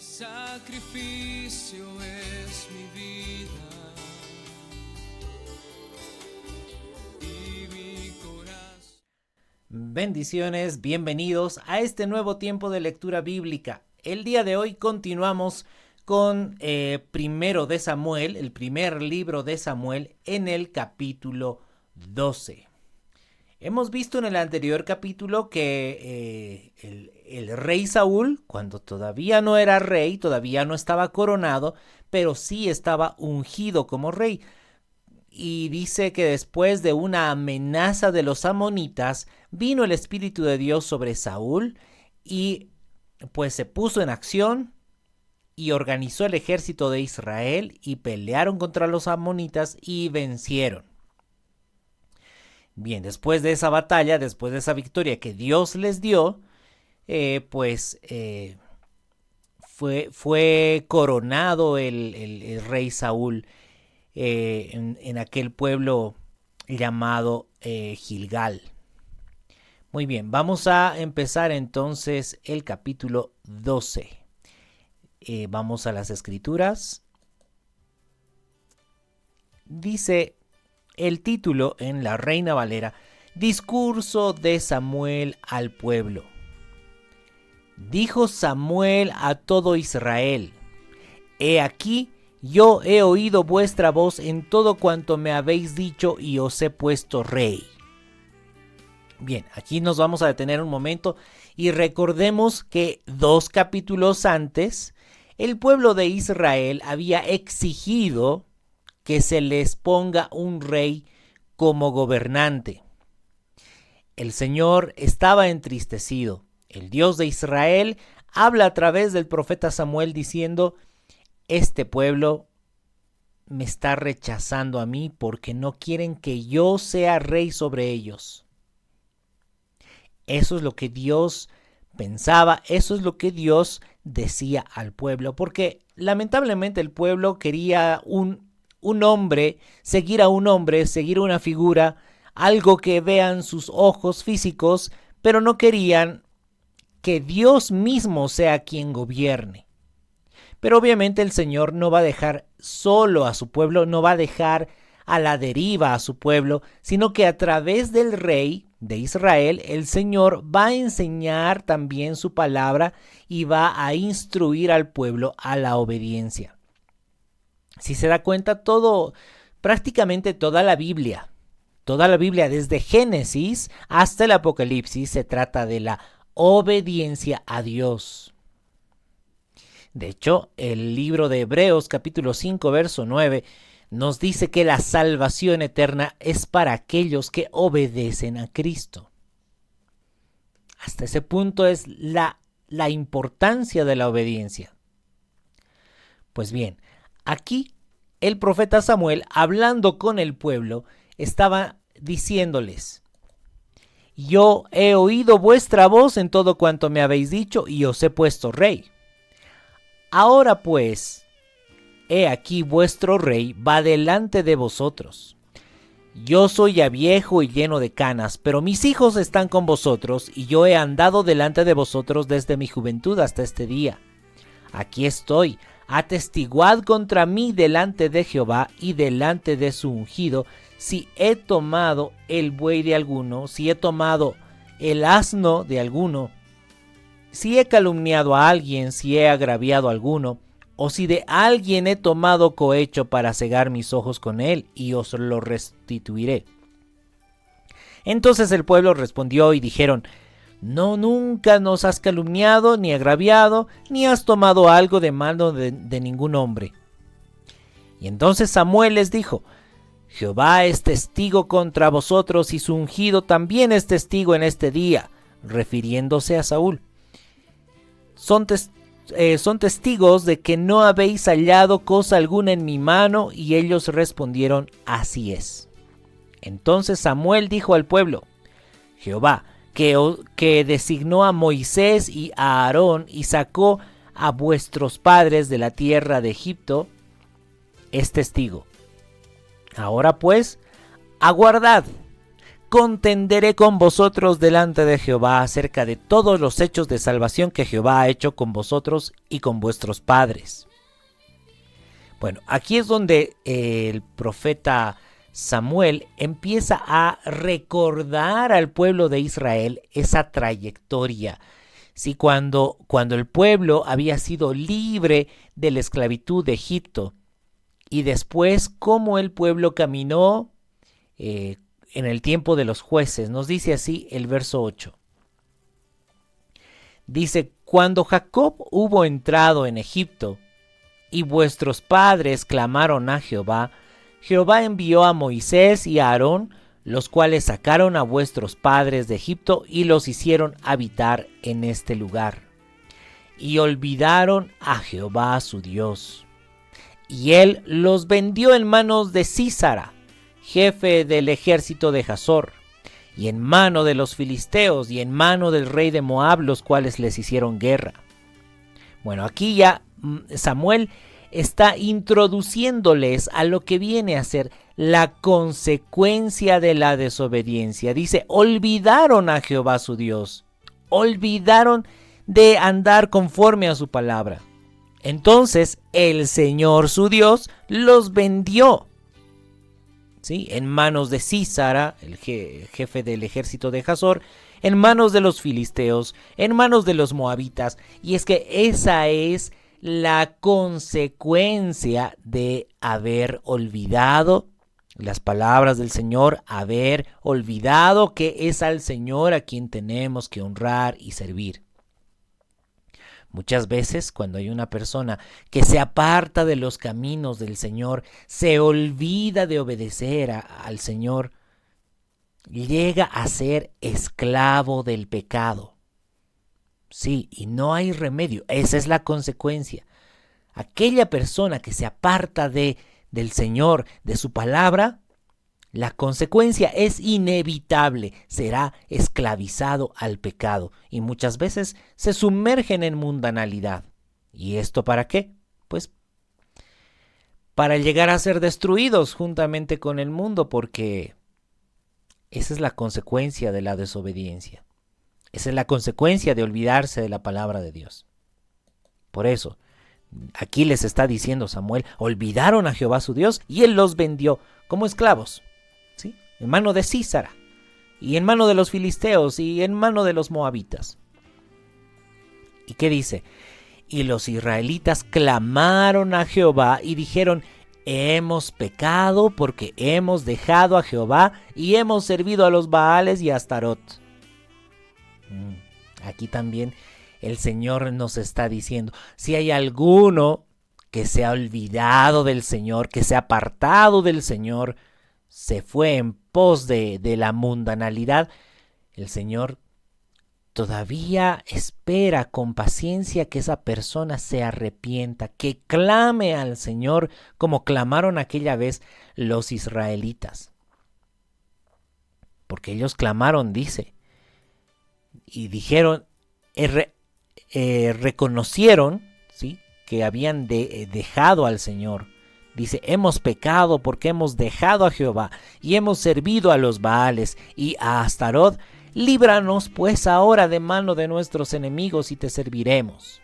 Sacrificio es mi vida y mi corazón. Bendiciones, bienvenidos a este nuevo tiempo de lectura bíblica. El día de hoy continuamos con Primero de Samuel, el primer libro de Samuel, en el capítulo 12. Hemos visto en el anterior capítulo que el rey Saúl, cuando todavía no era rey, todavía no estaba coronado, pero sí estaba ungido como rey. Y dice que después de una amenaza de los amonitas, vino el Espíritu de Dios sobre Saúl y pues se puso en acción y organizó el ejército de Israel y pelearon contra los amonitas y vencieron. Bien, después de esa batalla, después de esa victoria que Dios les dio, fue coronado el rey Saúl en aquel pueblo llamado Gilgal. Muy bien, vamos a empezar entonces el capítulo 12. Vamos a las escrituras. Dice el título en la Reina Valera: Discurso de Samuel al pueblo. Dijo Samuel a todo Israel: He aquí, yo he oído vuestra voz en todo cuanto me habéis dicho y os he puesto rey. Bien, aquí nos vamos a detener un momento y recordemos que 2 capítulos antes, el pueblo de Israel había exigido que se les ponga un rey como gobernante. El Señor estaba entristecido. El Dios de Israel habla a través del profeta Samuel diciendo: este pueblo me está rechazando a mí porque no quieren que yo sea rey sobre ellos. Eso es lo que Dios pensaba, eso es lo que Dios decía al pueblo, porque lamentablemente el pueblo quería un hombre, seguir a una figura, algo que vean sus ojos físicos, pero no querían que Dios mismo sea quien gobierne. Pero obviamente el Señor no va a dejar solo a su pueblo, no va a dejar a la deriva a su pueblo, sino que a través del rey de Israel, el Señor va a enseñar también su palabra y va a instruir al pueblo a la obediencia. Si se da cuenta, prácticamente toda la Biblia desde Génesis hasta el Apocalipsis se trata de la obediencia a Dios. De hecho, el libro de Hebreos capítulo 5 verso 9 nos dice que la salvación eterna es para aquellos que obedecen a Cristo. Hasta ese punto es la importancia de la obediencia. Pues bien, aquí el profeta Samuel, hablando con el pueblo, estaba diciéndoles: yo he oído vuestra voz en todo cuanto me habéis dicho y os he puesto rey. Ahora pues, he aquí vuestro rey va delante de vosotros. Yo soy ya viejo y lleno de canas, pero mis hijos están con vosotros y yo he andado delante de vosotros desde mi juventud hasta este día. Aquí estoy, atestiguad contra mí delante de Jehová y delante de su ungido, si he tomado el buey de alguno, si he tomado el asno de alguno, si he calumniado a alguien, si he agraviado a alguno, o si de alguien he tomado cohecho para cegar mis ojos con él, y os lo restituiré. Entonces el pueblo respondió y dijeron: no, nunca nos has calumniado, ni agraviado, ni has tomado algo de mano de ningún hombre. Y entonces Samuel les dijo: Jehová es testigo contra vosotros y su ungido también es testigo en este día, refiriéndose a Saúl. Son testigos de que no habéis hallado cosa alguna en mi mano. Y ellos respondieron: así es. Entonces Samuel dijo al pueblo: Jehová, que designó a Moisés y a Aarón y sacó a vuestros padres de la tierra de Egipto, es testigo. Ahora pues, aguardad, contenderé con vosotros delante de Jehová acerca de todos los hechos de salvación que Jehová ha hecho con vosotros y con vuestros padres. Bueno, aquí es donde el profeta Samuel empieza a recordar al pueblo de Israel esa trayectoria. Sí, cuando el pueblo había sido libre de la esclavitud de Egipto, y después cómo el pueblo caminó en el tiempo de los jueces. Nos dice así el verso 8. Dice: cuando Jacob hubo entrado en Egipto y vuestros padres clamaron a Jehová, Jehová envió a Moisés y a Aarón, los cuales sacaron a vuestros padres de Egipto y los hicieron habitar en este lugar. Y olvidaron a Jehová su Dios. Y él los vendió en manos de Sísara, jefe del ejército de Hazor, y en mano de los filisteos, y en mano del rey de Moab, los cuales les hicieron guerra. Bueno, aquí ya Samuel está introduciéndoles a lo que viene a ser la consecuencia de la desobediencia. Dice: olvidaron a Jehová su Dios, olvidaron de andar conforme a su palabra. Entonces el Señor su Dios los vendió, ¿sí?, en manos de Sísara, el jefe del ejército de Hazor, en manos de los filisteos, en manos de los moabitas. Y es que esa es la consecuencia de haber olvidado las palabras del Señor, haber olvidado que es al Señor a quien tenemos que honrar y servir. Muchas veces cuando hay una persona que se aparta de los caminos del Señor, se olvida de obedecer al Señor, llega a ser esclavo del pecado. Sí, y no hay remedio, esa es la consecuencia. Aquella persona que se aparta del Señor, de su palabra, la consecuencia es inevitable, será esclavizado al pecado y muchas veces se sumergen en mundanalidad. ¿Y esto para qué? Pues para llegar a ser destruidos juntamente con el mundo, porque esa es la consecuencia de la desobediencia. Esa es la consecuencia de olvidarse de la palabra de Dios. Por eso, aquí les está diciendo Samuel: olvidaron a Jehová su Dios y él los vendió como esclavos, ¿sí?, en mano de Sísara, y en mano de los filisteos, y en mano de los moabitas. ¿Y qué dice? Y los israelitas clamaron a Jehová y dijeron: hemos pecado porque hemos dejado a Jehová y hemos servido a los Baales y a Astarot. Aquí también el Señor nos está diciendo: si hay alguno que se ha olvidado del Señor, que se ha apartado del Señor, se fue en pos de la mundanalidad, el Señor todavía espera con paciencia que esa persona se arrepienta, que clame al Señor como clamaron aquella vez los israelitas. Porque ellos clamaron, dice, y dijeron, reconocieron, ¿sí?, que habían dejado al Señor. Dice: hemos pecado porque hemos dejado a Jehová y hemos servido a los Baales y a Astarot. Líbranos pues ahora de mano de nuestros enemigos y te serviremos.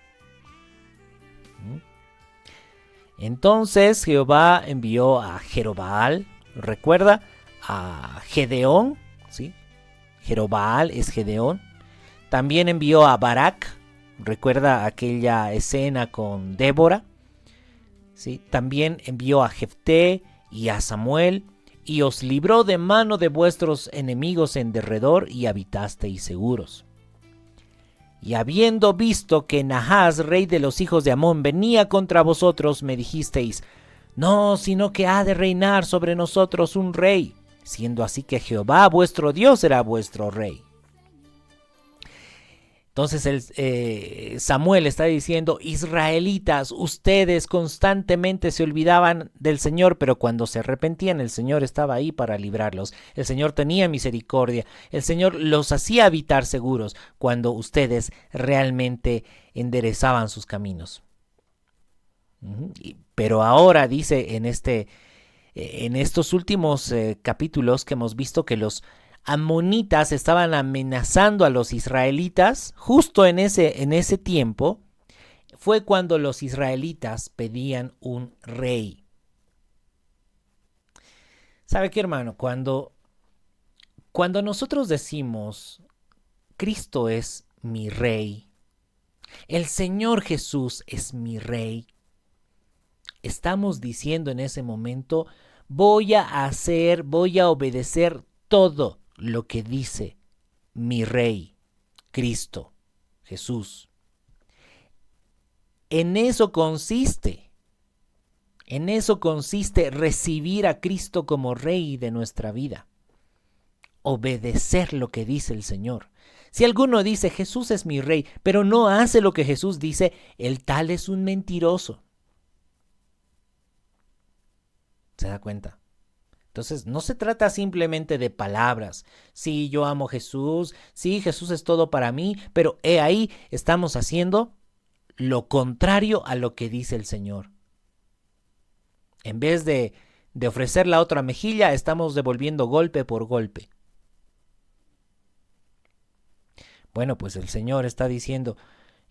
Entonces Jehová envió a Jerobbaal, recuerda, a Gedeón, ¿sí? Jerobbaal es Gedeón. También envió a Barak, recuerda aquella escena con Débora, ¿sí? También envió a Jefté y a Samuel, y os libró de mano de vuestros enemigos en derredor, y habitasteis seguros. Y habiendo visto que Nahas, rey de los hijos de Amón, venía contra vosotros, me dijisteis: no, sino que ha de reinar sobre nosotros un rey, siendo así que Jehová vuestro Dios será vuestro rey. Entonces Samuel está diciendo: israelitas, ustedes constantemente se olvidaban del Señor, pero cuando se arrepentían, el Señor estaba ahí para librarlos. El Señor tenía misericordia. El Señor los hacía habitar seguros cuando ustedes realmente enderezaban sus caminos. Pero ahora dice en estos últimos capítulos que hemos visto que los amonitas estaban amenazando a los israelitas, justo en ese tiempo, fue cuando los israelitas pedían un rey. ¿Sabe qué, hermano? Cuando nosotros decimos, Cristo es mi rey, el Señor Jesús es mi rey, estamos diciendo en ese momento, voy a obedecer todo lo que dice mi rey, Cristo, Jesús. En eso consiste recibir a Cristo como rey de nuestra vida. Obedecer lo que dice el Señor. Si alguno dice Jesús es mi rey, pero no hace lo que Jesús dice, el tal es un mentiroso. ¿Se da cuenta? Entonces, no se trata simplemente de palabras. Sí, yo amo a Jesús, sí, Jesús es todo para mí, pero ahí estamos haciendo lo contrario a lo que dice el Señor. En vez de ofrecer la otra mejilla, estamos devolviendo golpe por golpe. Bueno, pues el Señor está diciendo,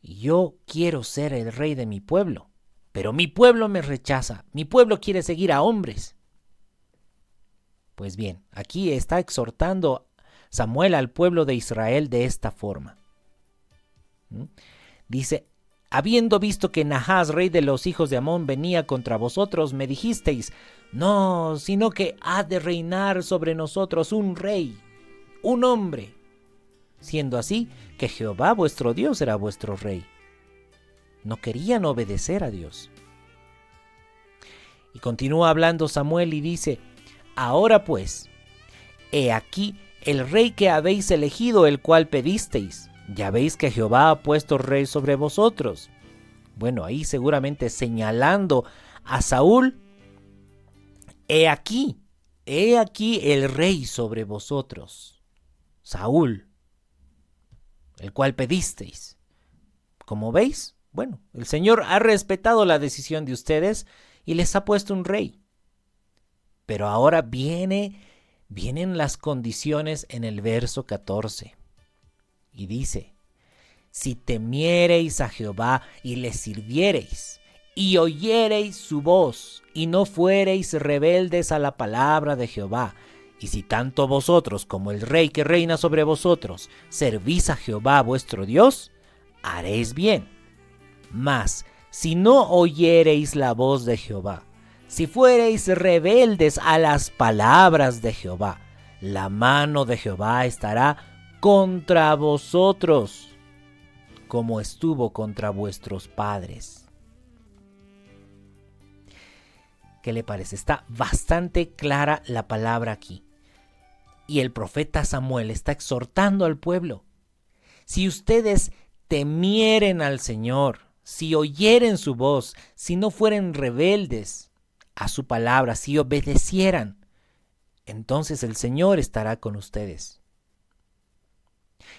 yo quiero ser el rey de mi pueblo, pero mi pueblo me rechaza, mi pueblo quiere seguir a hombres. Pues bien, aquí está exhortando Samuel al pueblo de Israel de esta forma. Dice, habiendo visto que Nahás, rey de los hijos de Amón, venía contra vosotros, me dijisteis, no, sino que ha de reinar sobre nosotros un rey, un hombre, siendo así que Jehová vuestro Dios era vuestro rey. No querían obedecer a Dios. Y continúa hablando Samuel y dice, ahora pues, he aquí el rey que habéis elegido, el cual pedisteis. Ya veis que Jehová ha puesto rey sobre vosotros. Bueno, ahí seguramente señalando a Saúl, he aquí el rey sobre vosotros, Saúl, el cual pedisteis. Como veis, bueno, el Señor ha respetado la decisión de ustedes y les ha puesto un rey. Pero ahora vienen las condiciones en el verso 14. Y dice, si temiereis a Jehová y le sirviereis, y oyereis su voz, y no fuereis rebeldes a la palabra de Jehová, y si tanto vosotros como el rey que reina sobre vosotros servís a Jehová vuestro Dios, haréis bien. Mas, si no oyereis la voz de Jehová, si fuereis rebeldes a las palabras de Jehová, la mano de Jehová estará contra vosotros, como estuvo contra vuestros padres. ¿Qué le parece? Está bastante clara la palabra aquí. Y el profeta Samuel está exhortando al pueblo. Si ustedes temieren al Señor, si oyeren su voz, si no fueren rebeldes a su palabra, si obedecieran, entonces el Señor estará con ustedes.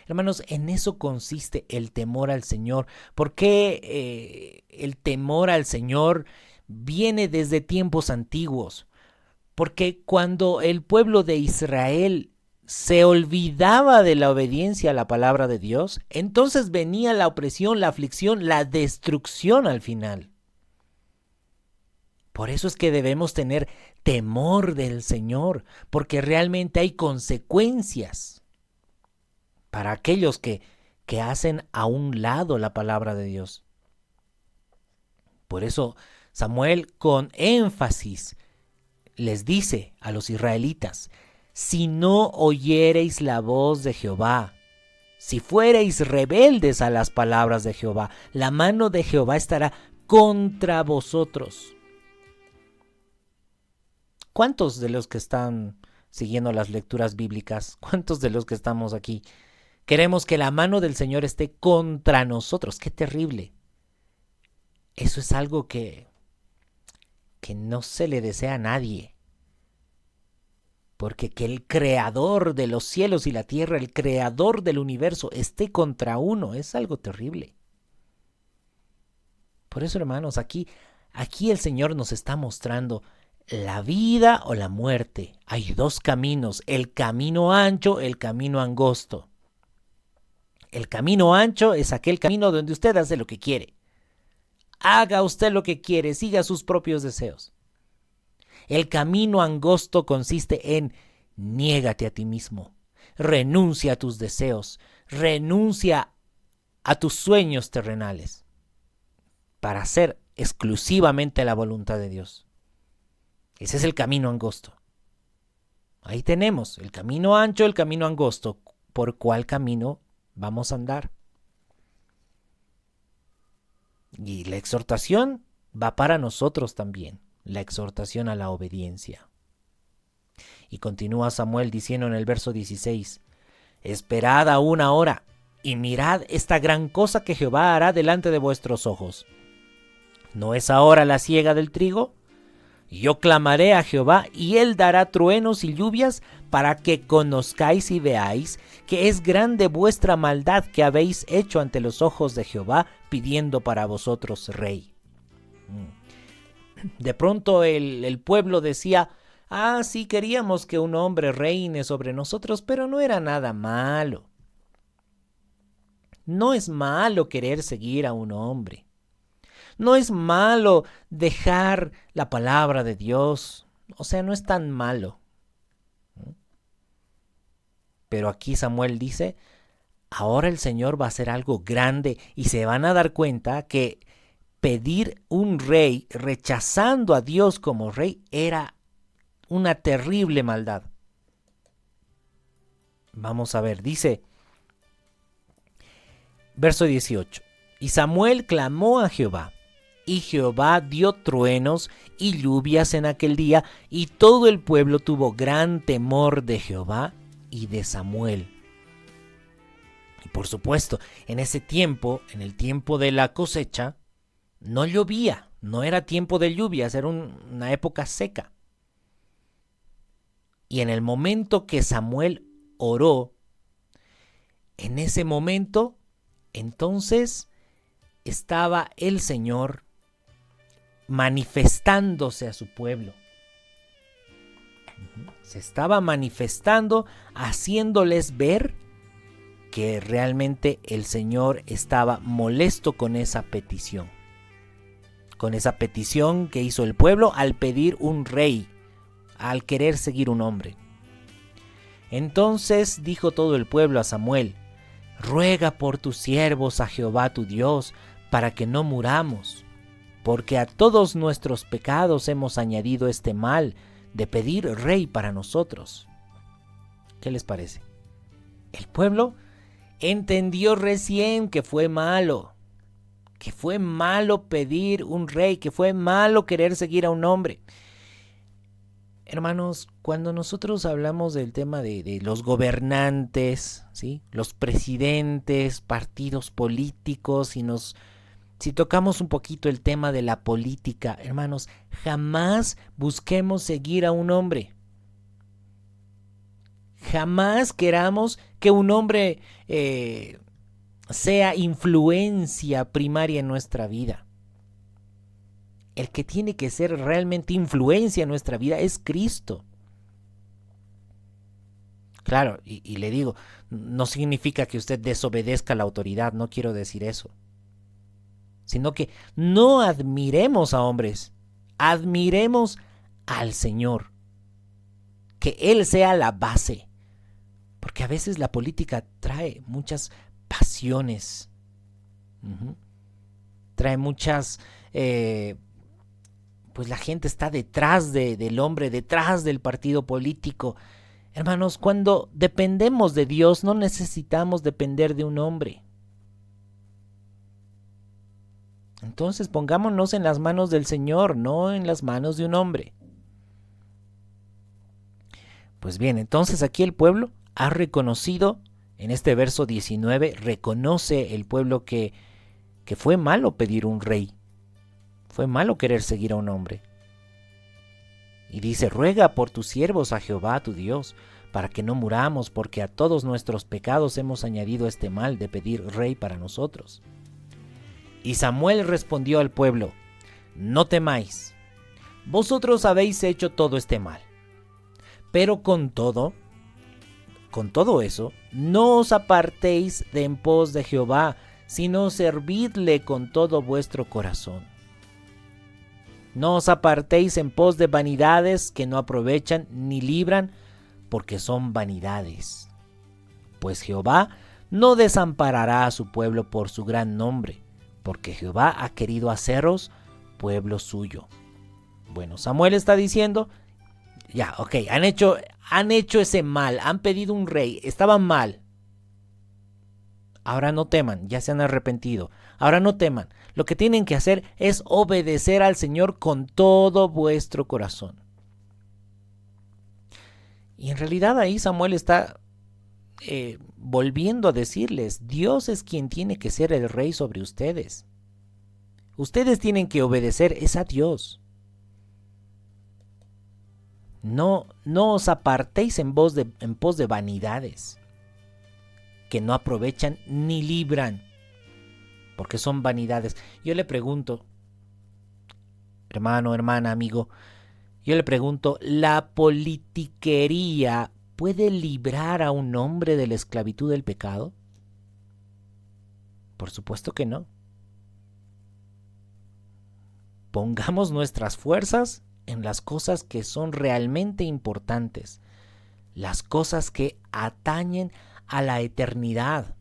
Hermanos, en eso consiste el temor al Señor. ¿Por qué el temor al Señor viene desde tiempos antiguos? Porque cuando el pueblo de Israel se olvidaba de la obediencia a la palabra de Dios, entonces venía la opresión, la aflicción, la destrucción al final. Por eso es que debemos tener temor del Señor, porque realmente hay consecuencias para aquellos que hacen a un lado la palabra de Dios. Por eso Samuel con énfasis les dice a los israelitas, si no oyereis la voz de Jehová, si fuereis rebeldes a las palabras de Jehová, la mano de Jehová estará contra vosotros. ¿Cuántos de los que están siguiendo las lecturas bíblicas, cuántos de los que estamos aquí, queremos que la mano del Señor esté contra nosotros? ¡Qué terrible! Eso es algo que no se le desea a nadie. Porque que el creador de los cielos y la tierra, el creador del universo, esté contra uno, es algo terrible. Por eso, hermanos, aquí el Señor nos está mostrando la vida o la muerte. Hay dos caminos, el camino ancho, el camino angosto. El camino ancho es aquel camino donde usted hace lo que quiere. Haga usted lo que quiere, siga sus propios deseos. El camino angosto consiste en niégate a ti mismo, renuncia a tus deseos, renuncia a tus sueños terrenales para hacer exclusivamente la voluntad de Dios. Ese es el camino angosto. Ahí tenemos el camino ancho, el camino angosto. ¿Por cuál camino vamos a andar? Y la exhortación va para nosotros también, la exhortación a la obediencia. Y continúa Samuel diciendo en el verso 16, esperad aún ahora y mirad esta gran cosa que Jehová hará delante de vuestros ojos. ¿No es ahora la siega del trigo? Yo clamaré a Jehová y él dará truenos y lluvias para que conozcáis y veáis que es grande vuestra maldad que habéis hecho ante los ojos de Jehová pidiendo para vosotros rey. De pronto el pueblo decía, sí queríamos que un hombre reine sobre nosotros, pero no era nada malo. No es malo querer seguir a un hombre. No es malo dejar la palabra de Dios. O sea, no es tan malo. Pero aquí Samuel dice, ahora el Señor va a hacer algo grande y se van a dar cuenta que pedir un rey rechazando a Dios como rey era una terrible maldad. Vamos a ver, dice, verso 18, y Samuel clamó a Jehová, y Jehová dio truenos y lluvias en aquel día, y todo el pueblo tuvo gran temor de Jehová y de Samuel. Y por supuesto, en ese tiempo, en el tiempo de la cosecha, no llovía, no era tiempo de lluvias, era una época seca. Y en el momento que Samuel oró, en ese momento, entonces estaba el Señor manifestándose a su pueblo. Se estaba manifestando, haciéndoles ver que realmente el Señor estaba molesto con esa petición. Con esa petición que hizo el pueblo al pedir un rey, al querer seguir un hombre. Entonces dijo todo el pueblo a Samuel, ruega por tus siervos a Jehová tu Dios, para que no muramos, porque a todos nuestros pecados hemos añadido este mal de pedir rey para nosotros. ¿Qué les parece? El pueblo entendió recién que fue malo pedir un rey, que fue malo querer seguir a un hombre. Hermanos, cuando nosotros hablamos del tema de los gobernantes, ¿sí?, los presidentes, partidos políticos, si tocamos un poquito el tema de la política, hermanos, jamás busquemos seguir a un hombre. Jamás queramos que un hombre sea influencia primaria en nuestra vida. El que tiene que ser realmente influencia en nuestra vida es Cristo. Claro, y le digo, no significa que usted desobedezca a la autoridad, no quiero decir eso. Sino que no admiremos a hombres, admiremos al Señor. Que Él sea la base. Porque a veces la política trae muchas pasiones. Trae muchas... pues la gente está detrás del hombre, detrás del partido político. Hermanos, cuando dependemos de Dios, no necesitamos depender de un hombre. Entonces pongámonos en las manos del Señor, no en las manos de un hombre. Pues bien, entonces aquí el pueblo ha reconocido, en este verso 19, reconoce el pueblo que fue malo pedir un rey. Fue malo querer seguir a un hombre. Y dice, ruega por tus siervos a Jehová tu Dios, para que no muramos, porque a todos nuestros pecados hemos añadido este mal de pedir rey para nosotros. Y Samuel respondió al pueblo, no temáis, vosotros habéis hecho todo este mal. Pero con todo eso, no os apartéis de en pos de Jehová, sino servidle con todo vuestro corazón. No os apartéis en pos de vanidades que no aprovechan ni libran, porque son vanidades. Pues Jehová no desamparará a su pueblo por su gran nombre, porque Jehová ha querido haceros pueblo suyo. Bueno, Samuel está diciendo, ya, ok, han hecho ese mal, han pedido un rey, estaban mal. Ahora no teman, ya se han arrepentido. Ahora no teman. Lo que tienen que hacer es obedecer al Señor con todo vuestro corazón. Y en realidad ahí Samuel está volviendo a decirles, Dios es quien tiene que ser el rey sobre ustedes. Ustedes tienen que obedecer es a Dios. No os apartéis en pos de vanidades que no aprovechan ni libran, porque son vanidades. Yo le pregunto, hermano, hermana, amigo, yo le pregunto, ¿la politiquería puede librar a un hombre de la esclavitud del pecado? Por supuesto que no. Pongamos nuestras fuerzas en las cosas que son realmente importantes, las cosas que atañen a la eternidad,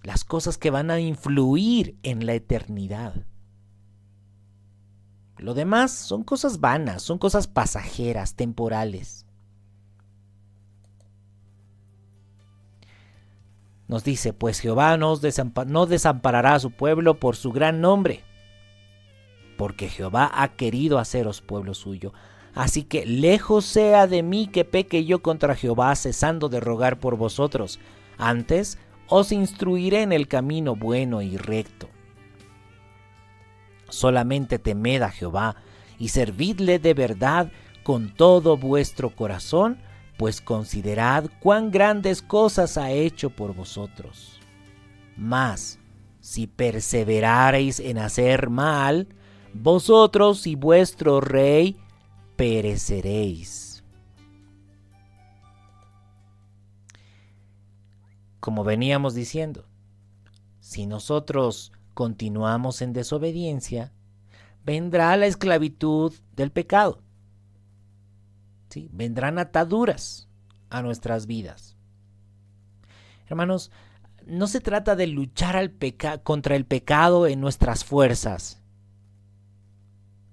las cosas que van a influir en la eternidad. Lo demás son cosas vanas, son cosas pasajeras, temporales. Nos dice, pues Jehová no desamparará a su pueblo por su gran nombre, porque Jehová ha querido haceros pueblo suyo. Así que lejos sea de mí que peque yo contra Jehová, cesando de rogar por vosotros. Antes os instruiré en el camino bueno y recto. Solamente temed a Jehová y servidle de verdad con todo vuestro corazón, pues considerad cuán grandes cosas ha hecho por vosotros. Mas, si perseverareis en hacer mal, vosotros y vuestro rey pereceréis. Como veníamos diciendo, si nosotros continuamos en desobediencia, vendrá la esclavitud del pecado. ¿Sí? Vendrán ataduras a nuestras vidas. Hermanos, no se trata de luchar contra el pecado en nuestras fuerzas,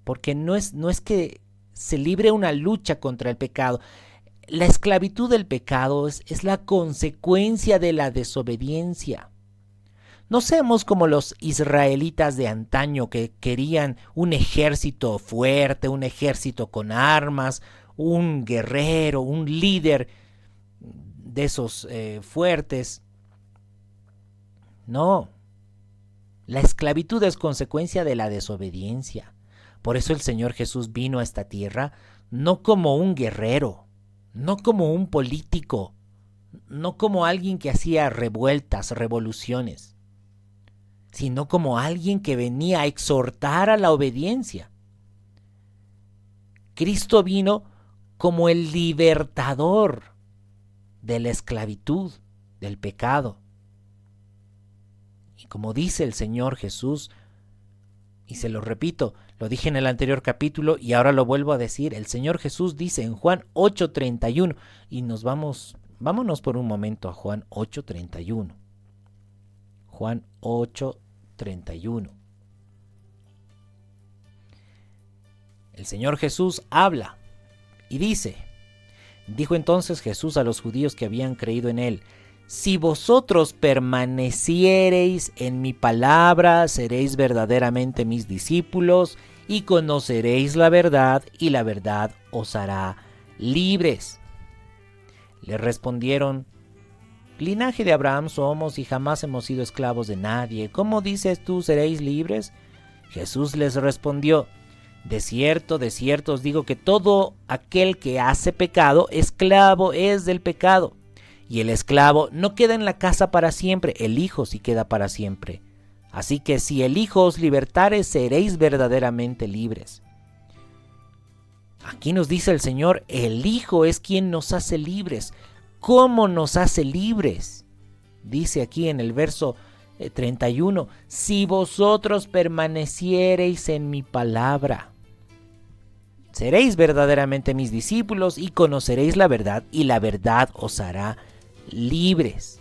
porque no es que se libre una lucha contra el pecado. La esclavitud del pecado es la consecuencia de la desobediencia. No seamos como los israelitas de antaño que querían un ejército fuerte, un ejército con armas, un guerrero, un líder de esos fuertes. No, la esclavitud es consecuencia de la desobediencia. Por eso el Señor Jesús vino a esta tierra no como un guerrero, no como un político, no como alguien que hacía revueltas, revoluciones, sino como alguien que venía a exhortar a la obediencia. Cristo vino como el libertador de la esclavitud, del pecado. Y como dice el Señor Jesús, y se lo repito, lo dije en el anterior capítulo y ahora lo vuelvo a decir, el Señor Jesús dice en Juan 8:31, y vámonos por un momento a Juan 8:31. Juan 8:31. El Señor Jesús habla y dice, dijo entonces Jesús a los judíos que habían creído en él, si vosotros permaneciereis en mi palabra, seréis verdaderamente mis discípulos y conoceréis la verdad, y la verdad os hará libres. Le respondieron, linaje de Abraham somos y jamás hemos sido esclavos de nadie. ¿Cómo dices tú seréis libres? Jesús les respondió, de cierto os digo que todo aquel que hace pecado, esclavo es del pecado. Y el esclavo no queda en la casa para siempre, el Hijo sí queda para siempre. Así que si el Hijo os libertare, seréis verdaderamente libres. Aquí nos dice el Señor, el Hijo es quien nos hace libres. ¿Cómo nos hace libres? Dice aquí en el verso 31, si vosotros permaneciereis en mi palabra, seréis verdaderamente mis discípulos y conoceréis la verdad, y la verdad os hará libres.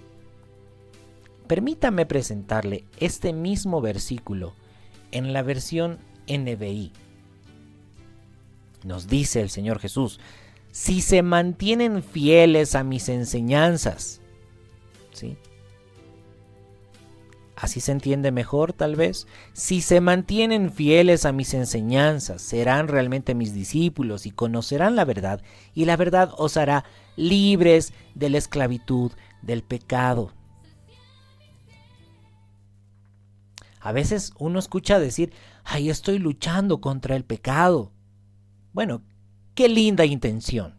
Permítame presentarle este mismo versículo en la versión NBI. Nos dice el Señor Jesús, si se mantienen fieles a mis enseñanzas, ¿sí? Así se entiende mejor, tal vez. Si se mantienen fieles a mis enseñanzas, serán realmente mis discípulos y conocerán la verdad, y la verdad os hará libres de la esclavitud del pecado. A veces uno escucha decir, ay, estoy luchando contra el pecado. Bueno, qué linda intención.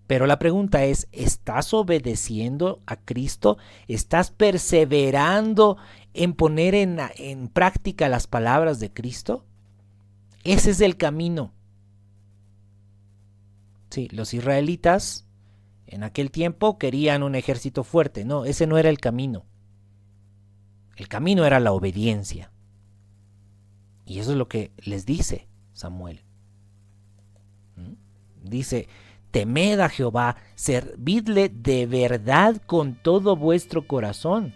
Pero la pregunta es, ¿estás obedeciendo a Cristo? ¿Estás perseverando en poner en práctica las palabras de Cristo? Ese es el camino. Sí, los israelitas en aquel tiempo querían un ejército fuerte. No, ese no era el camino. El camino era la obediencia. Y eso es lo que les dice Samuel. Dice, temed a Jehová, servidle de verdad con todo vuestro corazón,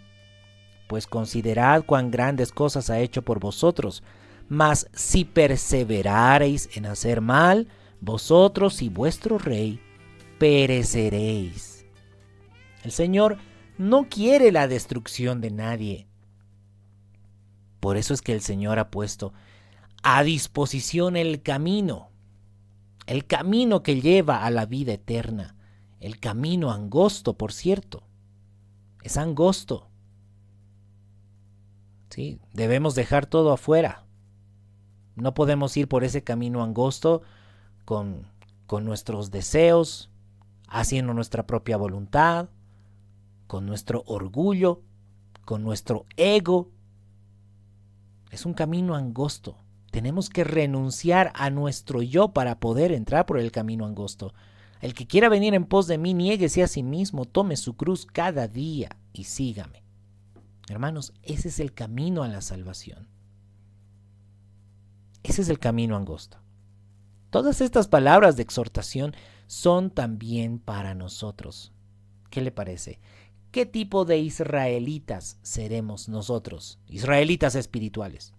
pues considerad cuán grandes cosas ha hecho por vosotros. Mas si perseverareis en hacer mal, vosotros y vuestro rey pereceréis. El Señor no quiere la destrucción de nadie. Por eso es que el Señor ha puesto a disposición el camino que lleva a la vida eterna. El camino angosto, por cierto. Es angosto. ¿Sí? Debemos dejar todo afuera. No podemos ir por ese camino angosto con nuestros deseos, haciendo nuestra propia voluntad, con nuestro orgullo, con nuestro ego. Es un camino angosto. Tenemos que renunciar a nuestro yo para poder entrar por el camino angosto. El que quiera venir en pos de mí, niéguese a sí mismo, tome su cruz cada día y sígame. Hermanos, ese es el camino a la salvación. Ese es el camino angosto. Todas estas palabras de exhortación son también para nosotros. ¿Qué le parece? ¿Qué tipo de israelitas seremos nosotros? Israelitas espirituales.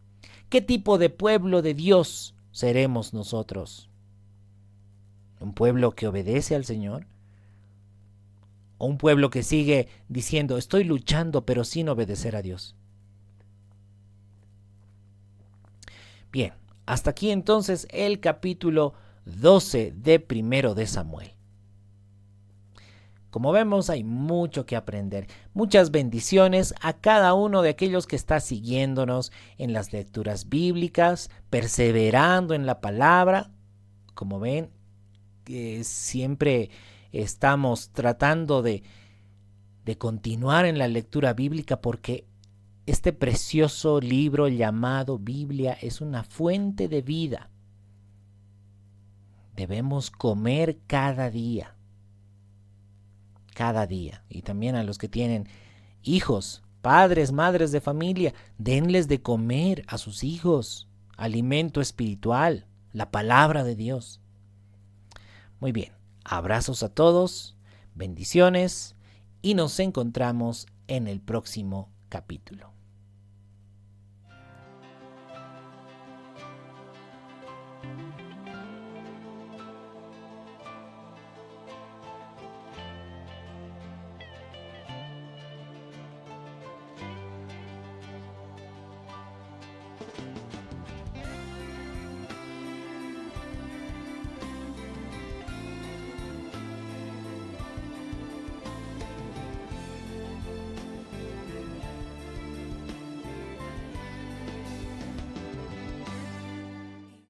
¿Qué tipo de pueblo de Dios seremos nosotros? ¿Un pueblo que obedece al Señor? ¿O un pueblo que sigue diciendo, estoy luchando pero sin obedecer a Dios? Bien, hasta aquí entonces el capítulo 12 de Primero de Samuel. Como vemos, hay mucho que aprender. Muchas bendiciones a cada uno de aquellos que está siguiéndonos en las lecturas bíblicas, perseverando en la palabra. Como ven, siempre estamos tratando de continuar en la lectura bíblica porque este precioso libro llamado Biblia es una fuente de vida. Debemos comer cada día. Y también a los que tienen hijos, padres, madres de familia, denles de comer a sus hijos alimento espiritual, la palabra de Dios. Muy bien, abrazos a todos, bendiciones y nos encontramos en el próximo capítulo.